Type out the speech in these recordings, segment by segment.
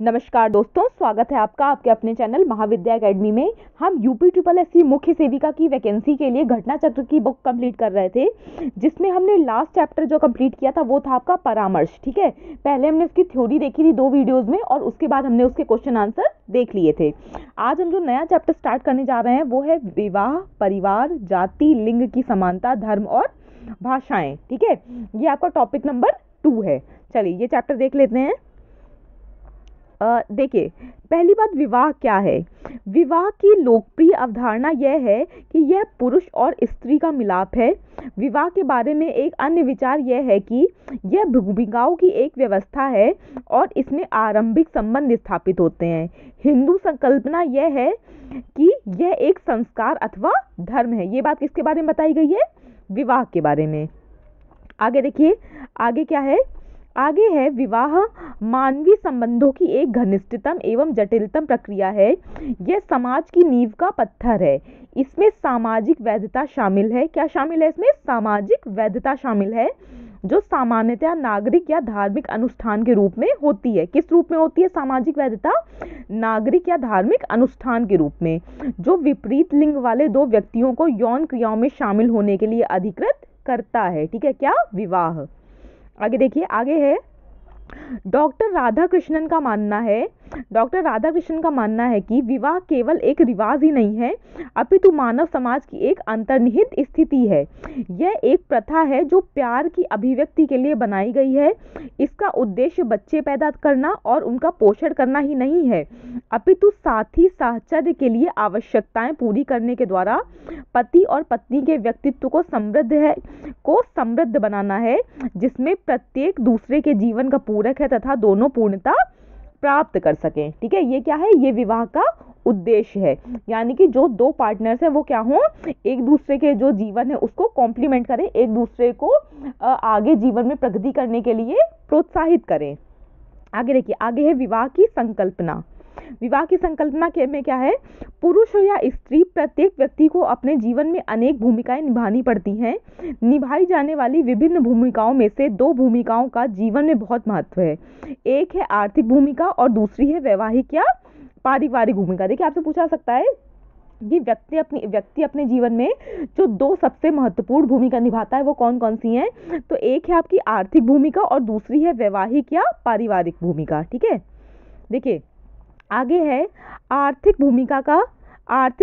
नमस्कार दोस्तों, स्वागत है आपका आपके अपने चैनल महाविद्या एकेडमी में। हम यूपी ट्रिपल एससी मुख्य सेविका की वैकेंसी के लिए घटना चक्र की बुक कंप्लीट कर रहे थे, जिसमें हमने लास्ट चैप्टर जो कंप्लीट किया था वो था आपका परामर्श। ठीक है, पहले हमने उसकी थ्योरी देखी थी 2 वीडियोज़ में और उसके बाद हमने उसके क्वेश्चन आंसर देख लिए थे। आज हम जो नया चैप्टर स्टार्ट करने जा रहे हैं वो है विवाह, परिवार, जाति, लिंग की समानता, धर्म और भाषाएं। ठीक है, ये आपका टॉपिक नंबर 2 है। चलिए ये चैप्टर देख लेते हैं। देखिए, पहली बात, विवाह क्या है। विवाह की लोकप्रिय अवधारणा यह है कि यह पुरुष और स्त्री का मिलाप है। विवाह के बारे में एक अन्य विचार यह है कि यह भूमिकाओं की एक व्यवस्था है और इसमें आरंभिक संबंध स्थापित होते हैं। हिंदू संकल्पना यह है कि यह एक संस्कार अथवा धर्म है। ये बात किसके बारे में बताई गई है? विवाह के बारे में। आगे देखिए, आगे क्या है? आगे है, विवाह मानवीय संबंधों की एक घनिष्ठतम एवं जटिलतम प्रक्रिया है। यह समाज की नींव का पत्थर है। इसमें सामाजिक वैधता शामिल है। क्या शामिल है इसमें? सामाजिक वैधता शामिल है, जो सामान्यतया नागरिक या धार्मिक अनुष्ठान के रूप में होती है। किस रूप में होती है सामाजिक वैधता? नागरिक या धार्मिक अनुष्ठान के रूप में, जो विपरीत लिंग वाले 2 व्यक्तियों को यौन क्रियाओं में शामिल होने के लिए अधिकृत करता है। ठीक है, क्या? विवाह। आगे देखिए, आगे है, डॉक्टर राधाकृष्णन का मानना है कि विवाह केवल एक रिवाज ही नहीं है, अपितु मानव समाज की एक अंतर्निहित स्थिति है। यह एक प्रथा है जो प्यार की अभिव्यक्ति के लिए बनाई गई है। इसका उद्देश्य बच्चे पैदा करना और उनका पोषण करना ही नहीं है, अपितु साथी साहचर्य के लिए आवश्यकताएं पूरी करने के द्वारा पति और पत्नी के व्यक्तित्व को समृद्ध बनाना है, जिसमें प्रत्येक दूसरे के जीवन का पूरक है तथा दोनों पूर्णता प्राप्त कर सकें। ठीक है, ये क्या है? ये विवाह का उद्देश्य है। यानी कि जो 2 पार्टनर्स हैं वो क्या हों? एक दूसरे के जो जीवन है उसको कॉम्प्लीमेंट करें, एक दूसरे को आगे जीवन में प्रगति करने के लिए प्रोत्साहित करें। आगे देखिए, आगे है विवाह की संकल्पना। विवाह की संकल्पना में क्या है? पुरुष हो या स्त्री, प्रत्येक व्यक्ति को अपने जीवन में अनेक भूमिकाएं निभानी पड़ती हैं। निभाई जाने वाली विभिन्न भूमिकाओं में से 2 भूमिकाओं का जीवन में बहुत महत्व है। एक है आर्थिक भूमिका और दूसरी है वैवाहिक या पारिवारिक भूमिका। देखिए, आपसे पूछा सकता है कि व्यक्ति अपने जीवन में जो 2 सबसे महत्वपूर्ण भूमिका निभाता है वो कौन कौन सी हैं? तो एक है आपकी आर्थिक भूमिका और दूसरी है वैवाहिक या पारिवारिक भूमिका। ठीक है, देखिए आगे है, आर्थिक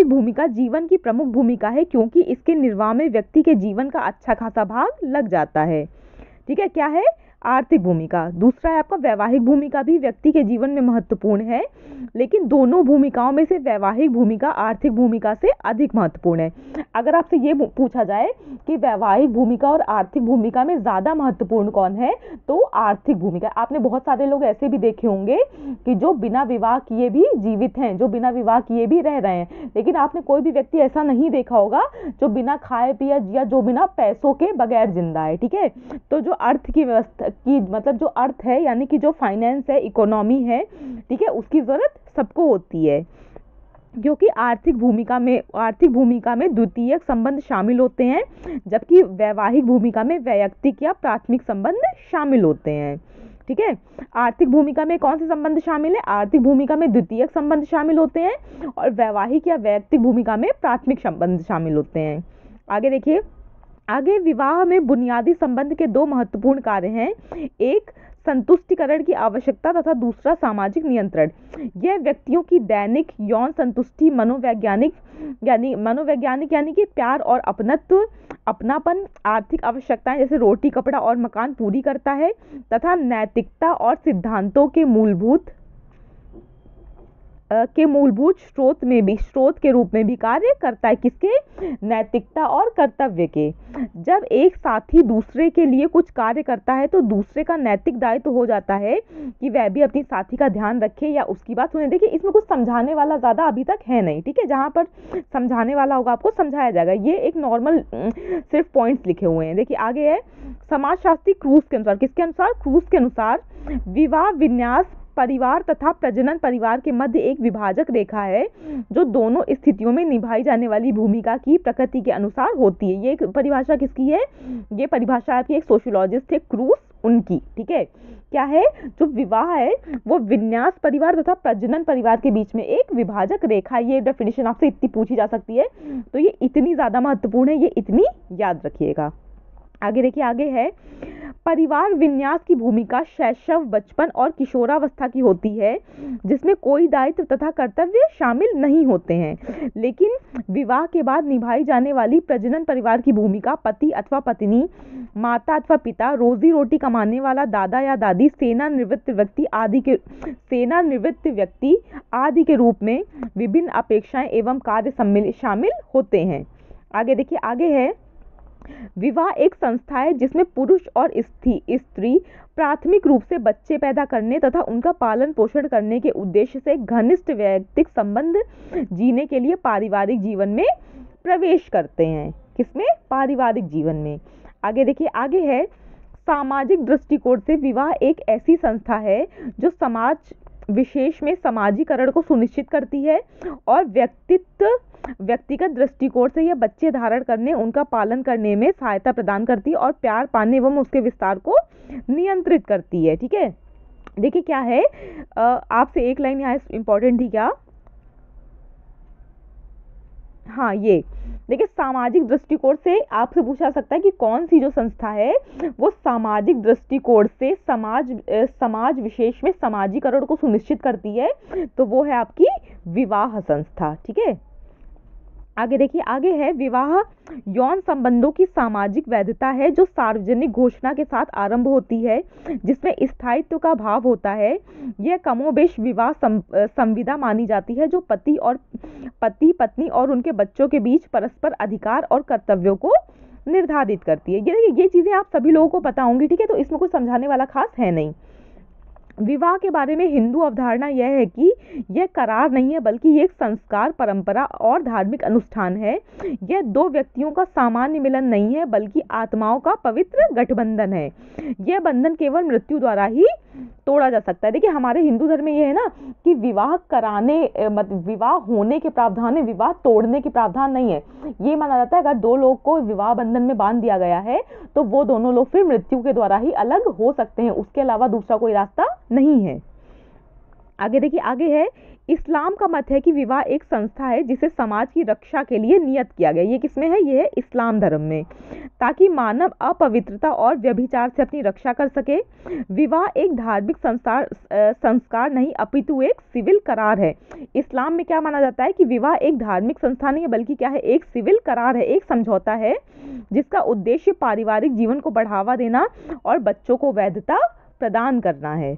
भूमिका जीवन की प्रमुख भूमिका है, क्योंकि इसके निर्वाह में व्यक्ति के जीवन का अच्छा खासा भाग लग जाता है। ठीक है, क्या है? आर्थिक भूमिका। दूसरा है आपका वैवाहिक भूमिका, भी व्यक्ति के जीवन में महत्वपूर्ण है, लेकिन दोनों भूमिकाओं में से वैवाहिक भूमिका आर्थिक भूमिका से अधिक महत्वपूर्ण है। अगर आपसे ये पूछा जाए कि वैवाहिक भूमिका और आर्थिक भूमिका में ज़्यादा महत्वपूर्ण कौन है, तो आर्थिक भूमिका। आपने बहुत सारे लोग ऐसे भी देखे होंगे कि जो बिना विवाह किए भी जीवित हैं, जो बिना विवाह किए भी रह रहे हैं, लेकिन आपने कोई भी व्यक्ति ऐसा नहीं देखा होगा जो बिना खाए पिए या जो बिना पैसों के बगैर जिंदा है। ठीक है, तो जो अर्थ की व्यवस्था की मतलब जो अर्थ है, यानी कि जो फाइनेंस है, इकोनॉमी है, ठीक है, उसकी जरूरत सबको होती है, क्योंकि आर्थिक भूमिका में द्वितीयक संबंध शामिल होते हैं, जबकि वैवाहिक भूमिका में वैयक्तिक या प्राथमिक संबंध शामिल होते हैं। ठीक है, आर्थिक भूमिका में कौन से संबंध शामिल है? आर्थिक भूमिका में द्वितीयक संबंध शामिल होते हैं और वैवाहिक या वैयक्तिक भूमिका में प्राथमिक संबंध शामिल होते हैं। आगे देखिए, आगे विवाह में बुनियादी संबंध के 2 महत्वपूर्ण कार्य हैं। एक संतुष्टिकरण की आवश्यकता तथा दूसरा सामाजिक नियंत्रण। यह व्यक्तियों की दैनिक यौन संतुष्टि, मनोवैज्ञानिक यानी कि प्यार और अपनापन, आर्थिक आवश्यकताएं जैसे रोटी, कपड़ा और मकान पूरी करता है, तथा नैतिकता और सिद्धांतों के मूलभूत स्रोत के रूप में भी कार्य करता है। किसके? नैतिकता और कर्तव्य के। जब एक साथी दूसरे के लिए कुछ कार्य करता है तो दूसरे का नैतिक दायित्व हो जाता है कि वह भी अपनी साथी का ध्यान रखे या उसकी बात सुने। देखिए, इसमें कुछ समझाने वाला ज़्यादा अभी तक है नहीं। ठीक है, जहाँ पर समझाने वाला होगा आपको समझाया जाएगा। ये एक नॉर्मल सिर्फ पॉइंट्स लिखे हुए हैं। देखिए, आगे है, समाजशास्त्री क्रूज के अनुसार, किसके अनुसार? क्रूज के अनुसार, विवाह विन्यास परिवार तथा प्रजनन परिवार के मध्य एक विभाजक रेखा है, जो दोनों स्थितियों में निभाई जाने वाली भूमिका की प्रकृति के अनुसार होती है। ये परिभाषा किसकी है? ये परिभाषा आपकी एक सोशियोलॉजिस्ट थे, क्रूज, उनकी, ठीक है। क्या है, जो विवाह है वो विन्यास परिवार तथा प्रजनन परिवार के बीच में एक विभाजक रेखा, ये डेफिनेशन आपसे इतनी पूछी जा सकती है, तो ये इतनी ज्यादा महत्वपूर्ण है, ये इतनी याद रखिएगा। आगे देखिए, आगे है परिवार विन्यास की भूमिका शैशव, बचपन और किशोरावस्था की होती है, जिसमें कोई दायित्व तथा कर्तव्य शामिल नहीं होते हैं। लेकिन विवाह के बाद निभाई जाने वाली प्रजनन परिवार की भूमिका पति अथवा पत्नी, माता अथवा पिता, रोजी रोटी कमाने वाला दादा या दादी, सेवानिवृत्त व्यक्ति आदि के रूप में विभिन्न अपेक्षाएं एवं कार्य शामिल होते हैं। आगे देखिए, आगे है विवाह एक संस्था है जिसमें पुरुष और स्त्री प्राथमिक रूप से बच्चे पैदा करने तथा उनका पालन पोषण करने के उद्देश्य से घनिष्ठ वैयक्तिक संबंध जीने के लिए पारिवारिक जीवन में प्रवेश करते हैं। किसमें? पारिवारिक जीवन में। आगे देखिए, आगे है सामाजिक दृष्टिकोण से विवाह एक ऐसी संस्था है जो समाज विशेष में समाजीकरण को सुनिश्चित करती है और व्यक्तिगत दृष्टिकोण से यह बच्चे धारण करने, उनका पालन करने में सहायता प्रदान करती है और प्यार पाने एवं उसके विस्तार को नियंत्रित करती है, ठीक है। देखिए क्या है, आपसे एक लाइन यहाँ इंपॉर्टेंट थी क्या, हाँ ये देखिए, सामाजिक दृष्टिकोण से आपसे पूछा सकता है कि कौन सी जो संस्था है वो सामाजिक दृष्टिकोण से समाज विशेष में समाजीकरण को सुनिश्चित करती है, तो वो है आपकी विवाह संस्था, ठीक है। आगे देखिए, आगे है विवाह यौन संबंधों की सामाजिक वैधता है जो सार्वजनिक घोषणा के साथ आरंभ होती है, जिसमें स्थायित्व का भाव होता है। यह कमोबेश विवाह संविदा मानी जाती है जो पति पत्नी और उनके बच्चों के बीच परस्पर अधिकार और कर्तव्यों को निर्धारित करती है। ये चीजें आप सभी लोगों को पता होंगी, ठीक है, तो इसमें कुछ समझाने वाला खास है नहीं। विवाह के बारे में हिंदू अवधारणा यह है कि यह करार नहीं है बल्कि एक संस्कार, परंपरा और धार्मिक अनुष्ठान है। यह दो व्यक्तियों का सामान्य मिलन नहीं है बल्कि आत्माओं का पवित्र गठबंधन है। यह बंधन केवल मृत्यु द्वारा ही तोड़ा जा सकता है। देखिए हमारे हिंदू धर्म में यह है ना कि विवाह विवाह होने के प्रावधान है, विवाह तोड़ने के प्रावधान नहीं है। ये माना जाता है अगर दो लोग को विवाह बंधन में बांध दिया गया है तो वो दोनों लोग फिर मृत्यु के द्वारा ही अलग हो सकते हैं, उसके अलावा दूसरा कोई रास्ता नहीं है। आगे देखिए, आगे है इस्लाम का मत है कि विवाह एक संस्था है जिसे समाज की रक्षा के लिए नियत किया गया। ये किसमें है? ये है इस्लाम धर्म में, ताकि मानव अपवित्रता और व्यभिचार से अपनी रक्षा कर सके। विवाह एक धार्मिक संस्कार नहीं अपितु एक सिविल करार है। इस्लाम में क्या माना जाता है कि विवाह एक धार्मिक संस्था नहीं है बल्कि क्या है? एक सिविल करार है, एक समझौता है जिसका उद्देश्य पारिवारिक जीवन को बढ़ावा देना और बच्चों को वैधता प्रदान करना है।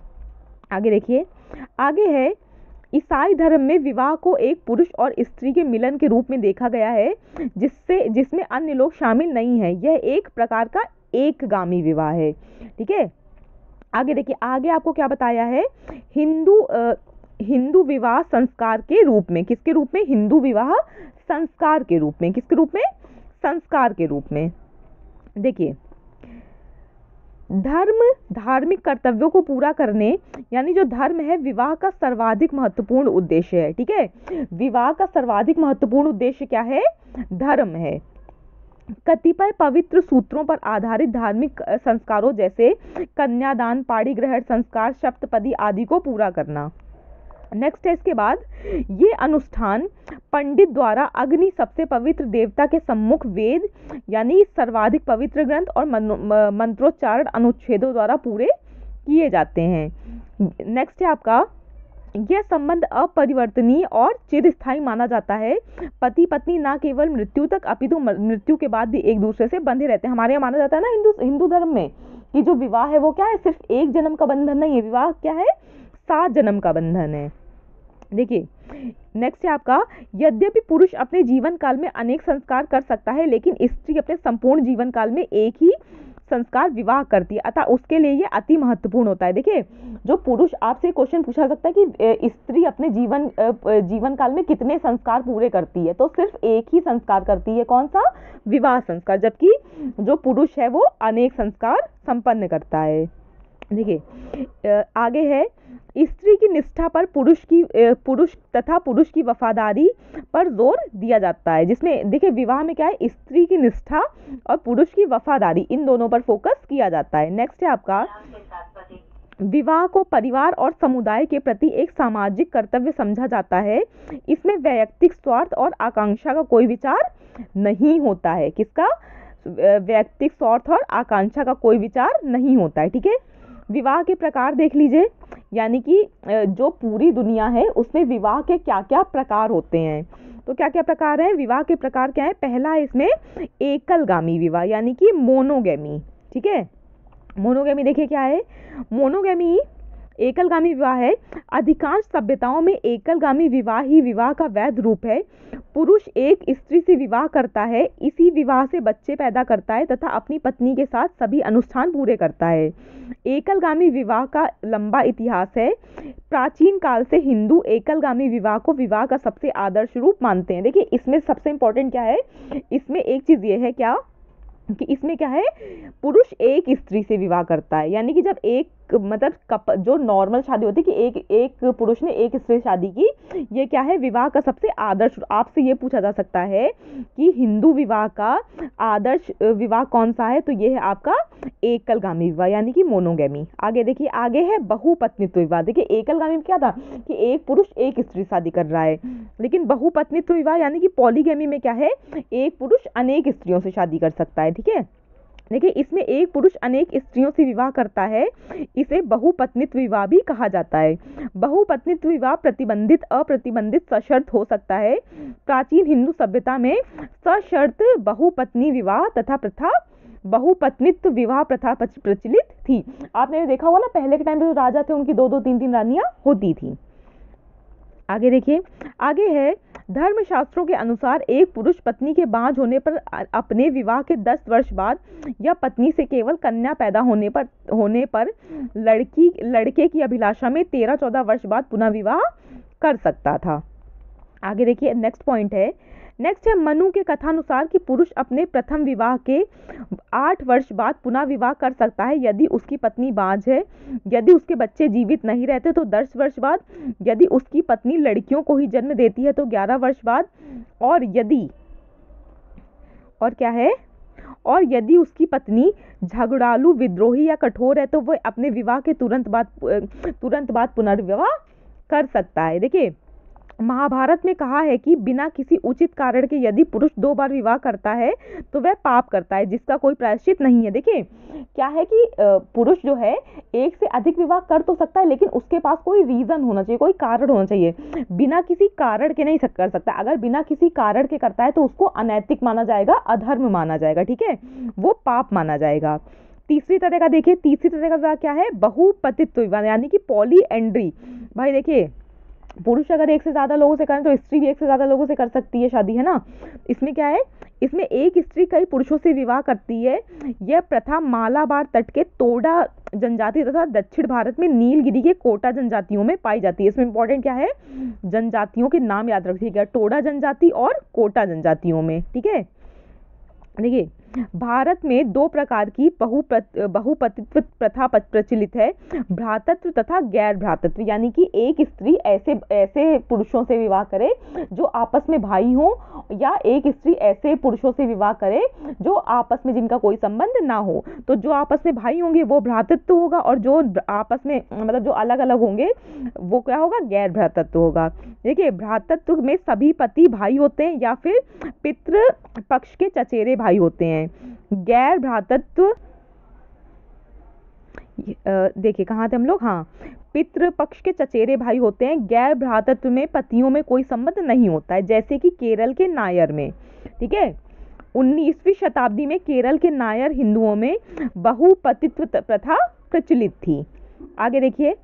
आगे देखिए, आगे है ईसाई धर्म में विवाह को एक पुरुष और स्त्री के मिलन के रूप में देखा गया है जिसमें अन्य लोग शामिल नहीं है। यह एक प्रकार का एकगामी विवाह है, ठीक है। आगे देखिए, आगे आपको क्या बताया है? हिंदू विवाह संस्कार के रूप में, किसके रूप में? हिंदू विवाह संस्कार के रूप में। किसके रूप में? संस्कार के रूप में। देखिए धार्मिक कर्तव्यों को पूरा करने, यानी जो धर्म है विवाह का सर्वाधिक महत्वपूर्ण उद्देश्य है, ठीक है। विवाह का सर्वाधिक महत्वपूर्ण उद्देश्य क्या है? धर्म है। कतिपय पवित्र सूत्रों पर आधारित धार्मिक संस्कारों जैसे कन्यादान, पाणी ग्रहण संस्कार, सप्तपदी आदि को पूरा करना। नेक्स्ट है इसके बाद, ये अनुष्ठान पंडित द्वारा अग्नि, सबसे पवित्र देवता के सम्मुख वेद यानी सर्वाधिक पवित्र ग्रंथ और मंत्रोच्चारण अनुच्छेदों द्वारा पूरे किए जाते हैं। नेक्स्ट है आपका, यह संबंध अपरिवर्तनीय और चिरस्थायी माना जाता है। पति पत्नी ना केवल मृत्यु तक अपितु मृत्यु के बाद भी एक दूसरे से बंधे रहते हैं। हमारे यहाँ माना जाता है ना हिंदू धर्म में कि जो विवाह है वो क्या है? सिर्फ एक जन्म का बंधन नहीं है, विवाह क्या है? 7 जन्म का बंधन है। देखिए नेक्स्ट है आपका, यद्यपि पुरुष अपने जीवन काल में अनेक संस्कार कर सकता है लेकिन स्त्री अपने संपूर्ण जीवन काल में एक ही संस्कार विवाह करती है, अतः उसके लिए ये अति महत्वपूर्ण होता है। देखिए जो पुरुष, आपसे क्वेश्चन पूछा सकता है कि स्त्री अपने जीवन काल में कितने संस्कार पूरे करती है, तो सिर्फ एक ही संस्कार करती है। कौन सा? विवाह संस्कार। जबकि जो पुरुष है वो अनेक संस्कार संपन्न करता है। देखिए आगे है, स्त्री की निष्ठा पर पुरुष तथा पुरुष की वफादारी पर जोर दिया जाता है, जिसमें देखिए विवाह में क्या है, स्त्री की निष्ठा और पुरुष की वफादारी, इन दोनों पर फोकस किया जाता है। नेक्स्ट है आपका, विवाह को परिवार और समुदाय के प्रति एक सामाजिक कर्तव्य समझा जाता है। इसमें वैयक्तिक स्वार्थ और आकांक्षा का कोई विचार नहीं होता है। किसका? वैयक्तिक स्वार्थ और आकांक्षा का कोई विचार नहीं होता है। ठीक है, विवाह के प्रकार देख लीजिए, यानी कि जो पूरी दुनिया है उसमें विवाह के क्या क्या प्रकार होते हैं। तो क्या क्या प्रकार हैं? विवाह के प्रकार क्या है? पहला है इसमें एकलगामी विवाह, यानी कि मोनोगैमी। ठीक है, मोनोगैमी देखिए क्या है, मोनोगैमी एकलगामी विवाह है। अधिकांश सभ्यताओं में एकलगामी विवाह ही विवाह का वैध रूप है। पुरुष एक स्त्री से विवाह करता है, इसी विवाह से बच्चे पैदा करता है तथा अपनी पत्नी के साथ सभी अनुष्ठान पूरे करता है। एकलगामी विवाह का लंबा इतिहास है। प्राचीन काल से हिंदू एकलगामी विवाह को विवाह का सबसे आदर्श रूप मानते हैं। देखिए इसमें सबसे इंपॉर्टेंट क्या है, इसमें एक चीज ये है क्या कि इसमें क्या है, पुरुष एक स्त्री से विवाह करता है, यानी कि जब एक मतलब जो नॉर्मल शादी होती है कि एक पुरुष ने एक स्त्री से शादी की, ये क्या है, विवाह का सबसे आदर्श। आपसे ये पूछा जा सकता है कि हिंदू विवाह का आदर्श विवाह कौन सा है, तो ये है आपका एकलगामी विवाह, यानी कि मोनोगैमी। आगे देखिए, आगे है बहुपत्नीत्व विवाह। देखिए एकलगामी में क्या था कि एक पुरुष एक स्त्री शादी कर रहा है, लेकिन बहुपत्नीत्व विवाह यानी कि पॉलीगैमी में क्या है, एक पुरुष अनेक स्त्रियों से शादी कर सकता है। ठीक है, देखिए इसमें एक पुरुष अनेक स्त्रियों से विवाह करता है, इसे बहुपत्नीत्व विवाह भी कहा जाता है। बहुपत्नीत्व विवाह प्रतिबंधित अप्रतिबंधित सशर्त हो सकता है। प्राचीन हिंदू सभ्यता में सशर्त बहुपत्नी विवाह तथा प्रथा बहुपत्नीत्व विवाह प्रथा प्रचलित थी। आपने देखा होगा ना, पहले के टाइम पे जो राजा थे उनकी दो दो तीन तीन रानियां होती थी। आगे देखिए, आगे है, धर्मशास्त्रों के अनुसार एक पुरुष पत्नी के बांझ होने पर अपने विवाह के 10 वर्ष बाद या पत्नी से केवल कन्या पैदा होने पर लड़के की अभिलाषा में 13-14 वर्ष बाद पुनः विवाह कर सकता था। आगे देखिए, नेक्स्ट पॉइंट है, नेक्स्ट है, मनु के कथानुसार कि पुरुष अपने प्रथम विवाह के 8 वर्ष बाद पुनः विवाह कर सकता है यदि उसकी पत्नी बांझ है। यदि उसके बच्चे जीवित नहीं रहते तो 10 वर्ष बाद, यदि उसकी पत्नी लड़कियों को ही जन्म देती है तो 11 वर्ष बाद, और यदि उसकी पत्नी झगड़ालू, विद्रोही या कठोर है तो वह अपने विवाह के तुरंत बाद पुनर्विवाह कर सकता है। देखिए महाभारत में कहा है कि बिना किसी उचित कारण के यदि पुरुष 2 बार विवाह करता है तो वह पाप करता है जिसका कोई प्रायश्चित नहीं है। देखिए क्या है कि पुरुष जो है एक से अधिक विवाह कर तो सकता है, लेकिन उसके पास कोई रीजन होना चाहिए, कोई कारण होना चाहिए। बिना किसी कारण के नहीं कर सकता। अगर बिना किसी कारण के करता है तो उसको अनैतिक माना जाएगा, अधर्म माना जाएगा। ठीक है, वो पाप माना जाएगा। तीसरी तरह का देखिए, तीसरी तरह का विवाह क्या है, बहुपतित्व विवाह, यानी कि पॉलीएंड्री। भाई देखिए, पुरुष अगर एक से ज्यादा लोगों से करें तो स्त्री भी एक से ज्यादा लोगों से कर सकती है शादी, है ना। इसमें क्या है, इसमें एक स्त्री कई पुरुषों से विवाह करती है। यह प्रथा मालाबार तट के तोड़ा जनजाति तथा दक्षिण भारत में नीलगिरी के कोटा जनजातियों में पाई जाती है। इसमें इंपॉर्टेंट क्या है, जनजातियों के नाम याद रखिएगा, टोडा जनजाति और कोटा जनजातियों में। ठीक है, देखिए भारत में 2 प्रकार की बहुपतित्व प्रथा प्रचलित है, भ्रातृत्व तथा गैर भ्रातृत्व, यानी कि एक स्त्री ऐसे पुरुषों से विवाह करे जो आपस में भाई हो, या एक स्त्री ऐसे पुरुषों से विवाह करे जो आपस में जिनका कोई संबंध ना हो। तो जो आपस में भाई होंगे वो भ्रातृत्व होगा, और जो आपस में मतलब जो अलग अलग होंगे वो क्या होगा, गैर भ्रातृत्व होगा। देखिए भ्रातृत्व में सभी पति भाई होते हैं या फिर पितृ पक्ष के चचेरे भाई होते हैं। गैर भ्रातृत्व, देखिए कहाँ थे हम लोग, हाँ, पितृ पक्ष के चचेरे भाई होते हैं। गैर भ्रातृत्व में पतियों में कोई संबंध नहीं होता है, जैसे कि केरल के नायर में। ठीक है, 19वीं शताब्दी में केरल के नायर हिंदुओं में बहुपतित्व प्रथा प्रचलित थी। आगे देखिए,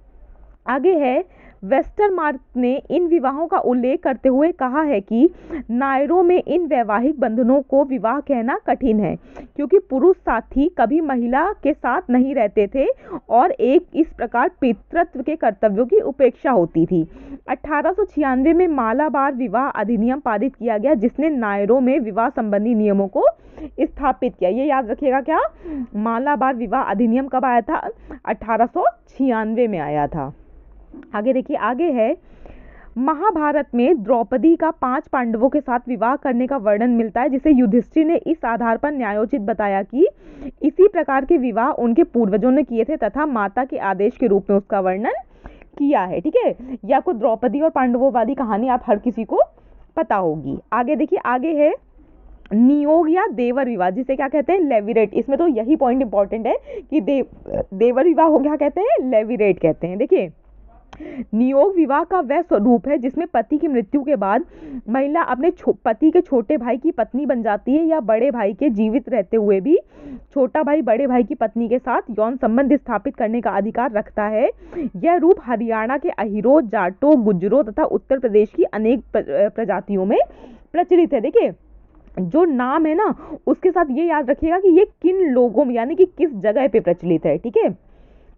आगे है वेस्टरमार्क ने इन विवाहों का उल्लेख करते हुए कहा है कि नायरों में इन वैवाहिक बंधनों को विवाह कहना कठिन है, क्योंकि पुरुष साथी कभी महिला के साथ नहीं रहते थे और एक इस प्रकार पितृत्व के कर्तव्यों की उपेक्षा होती थी। 1896 में मालाबार विवाह अधिनियम पारित किया गया, जिसने नायरों में विवाह संबंधी नियमों को स्थापित किया। ये याद रखिएगा, क्या मालाबार विवाह अधिनियम कब आया था? 1896 में आया था। आगे देखिए, आगे है महाभारत में द्रौपदी का 5 पांडवों के साथ विवाह करने का वर्णन मिलता है, जिसे युधिष्ठिर ने इस आधार पर न्यायोचित बताया कि इसी प्रकार के विवाह उनके पूर्वजों ने किए थे तथा माता के आदेश के रूप में उसका वर्णन किया है। ठीक है, ये आपको द्रौपदी और पांडवों वाली कहानी आप हर किसी को पता होगी। आगे देखिए, आगे है नियोग या देवर विवाह, जिसे क्या कहते हैं? लेविरेट। इसमें तो यही पॉइंट इंपॉर्टेंट है कि देवर विवाह को क्या कहते हैं? लेविरेट कहते हैं। देखिए, नियोग विवाह का वह स्वरूप है जिसमें पति की मृत्यु के बाद महिला अपने पति के छोटे भाई की पत्नी बन जाती है, या बड़े भाई के जीवित रहते हुए भी छोटा भाई बड़े भाई की पत्नी के साथ यौन संबंध स्थापित करने का अधिकार रखता है। यह रूप हरियाणा के अहिरों, जाटों, गुज्जरों तथा उत्तर प्रदेश की अनेक प्रजातियों में प्रचलित है। देखिए, जो नाम है ना, उसके साथ ये याद रखिएगा कि ये किन लोगों में, यानी कि किस जगह पे प्रचलित है। ठीक है,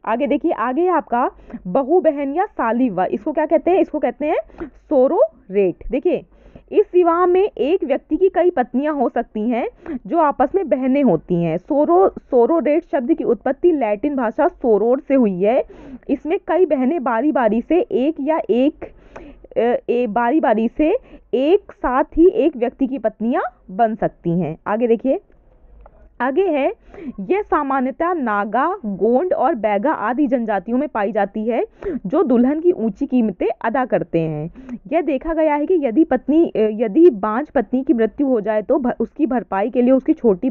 आगे देखिए, आगे है आपका बहू बहन या साली विवाह। इसको क्या कहते हैं? इसको कहते हैं सोरोरेट। देखिए, इस विवाह में एक व्यक्ति की कई पत्नियां हो सकती हैं जो आपस में बहनें होती हैं। सोरोरेट शब्द की उत्पत्ति लैटिन भाषा सोरोर से हुई है। इसमें कई बहनें बारी बारी से एक साथ ही एक व्यक्ति की पत्नियां बन सकती हैं। आगे देखिए, आगे है, यह सामान्यतः नागा, गोंड और बैगा आदि जनजातियों में पाई जाती है जो दुल्हन की ऊंची कीमतें अदा करते हैं। यह देखा गया है कि यदि बांझ पत्नी की मृत्यु हो जाए तो उसकी भरपाई के लिए उसकी छोटी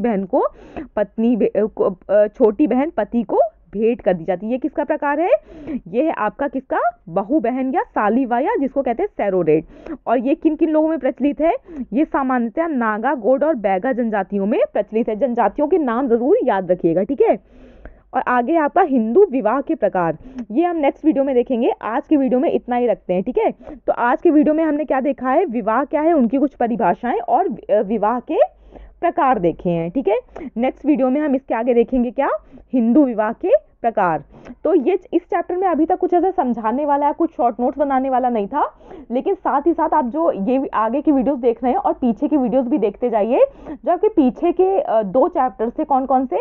बहन पति को भेंट कर दी जाती है। ये किसका प्रकार है? ये है आपका किसका? बहू बहन या साली विवाह, जिसको कहते हैं सेरोरेट। और ये किन किन लोगों में प्रचलित है? ये सामान्यतः नागा, गोंड और बैगा जनजातियों में प्रचलित है। जनजातियों के नाम जरूर याद रखिएगा। ठीक है, और आगे आपका हिंदू विवाह के प्रकार, ये हम नेक्स्ट वीडियो में देखेंगे। आज के वीडियो में इतना ही रखते हैं। ठीक है, तो आज के वीडियो में हमने क्या देखा है? विवाह क्या है, उनकी कुछ परिभाषाएं और विवाह के प्रकार देखे हैं। ठीक है, नेक्स्ट वीडियो में हम इसके आगे देखेंगे क्या? हिंदू विवाह के प्रकार। तो ये इस चैप्टर में अभी तक कुछ ऐसा समझाने वाला है, कुछ शॉर्ट नोट्स बनाने वाला नहीं था, लेकिन साथ ही साथ आप जो ये आगे की वीडियोस देख रहे हैं और पीछे की वीडियोस भी देखते जाइए। जो आपके पीछे के 2 चैप्टर से कौन कौन से?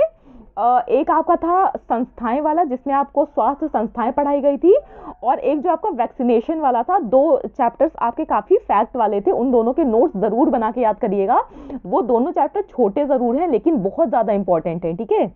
एक आपका था संस्थाएं वाला, जिसमें आपको स्वास्थ्य संस्थाएं पढ़ाई गई थी, और एक जो आपका वैक्सीनेशन वाला था। 2 चैप्टर्स आपके काफी फैक्ट वाले थे, उन दोनों के नोट्स जरूर बना के याद करिएगा। वो दोनों चैप्टर छोटे जरूर हैं लेकिन बहुत ज्यादा इंपॉर्टेंट है। ठीक है,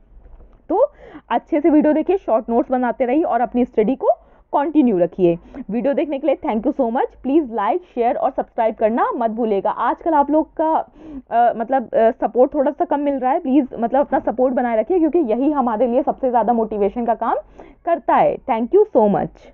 तो अच्छे से वीडियो देखिए, शॉर्ट नोट्स बनाते रहिए और अपनी स्टडी को कंटिन्यू रखिए। वीडियो देखने के लिए thank you so much. Please like, share और सब्सक्राइब करना मत भूलिएगा। आजकल आप लोग का सपोर्ट थोड़ा सा कम मिल रहा है। प्लीज़ अपना सपोर्ट बनाए रखिए, क्योंकि यही हमारे लिए सबसे ज़्यादा मोटिवेशन का काम करता है। Thank you so much.